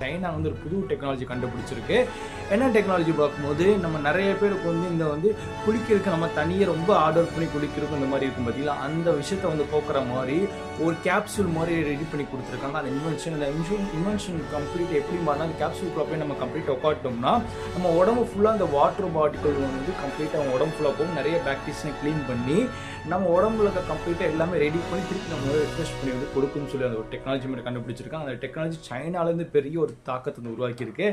China வந்து ஒரு புது டெக்னாலஜி கண்டுபிடிச்சிருக்கு. என்ன டெக்னாலஜி பார்க்கும்போது நம்ம நிறைய பேருக்கு வந்து இந்த வந்து குளிக்கிறதுக்கு நம்ம தனியாக ரொம்ப ஆர்டர் பண்ணி குளிக்கிறதுக்கு இந்த மாதிரி இருக்கும் பார்த்தீங்களா, அந்த விஷயத்தை வந்து போக்குற மாதிரி ஒரு கேப்சூல் மாதிரி ரெடி பண்ணி கொடுத்துருக்காங்க. அந்த இன்வென்ஷன் கம்ப்ளீட் எப்படி மாறினா அந்த கேப்சூலுக்குள்ள போய் நம்ம கம்ப்ளீட்டாக உட்காட்டோம்னா நம்ம உடம்பு ஃபுல்லாக அந்த வாட்டர் பாட்டிகள் வந்து கம்ப்ளீட்டாக அவங்க உடம்பு ஃபுல்லாக போகும். நிறைய பேக்டீரியாஸை க்ளீன் பண்ணி நம்ம உடம்புல கம்ப்ளீட்டாக எல்லாமே ரெடி பண்ணி திருப்பி நம்ம ரிஃப்ரெஷ் பண்ணி வந்து கொடுக்குன்னு சொல்லி அந்த ஒரு டெக்னாலஜி மாதிரி கண்டுபிடிச்சிருக்காங்க. அந்த டெக்னாலஜி சைனாலேருந்து பெரிய ஒரு தாக்கத்தை உருவாக்கியிருக்கு.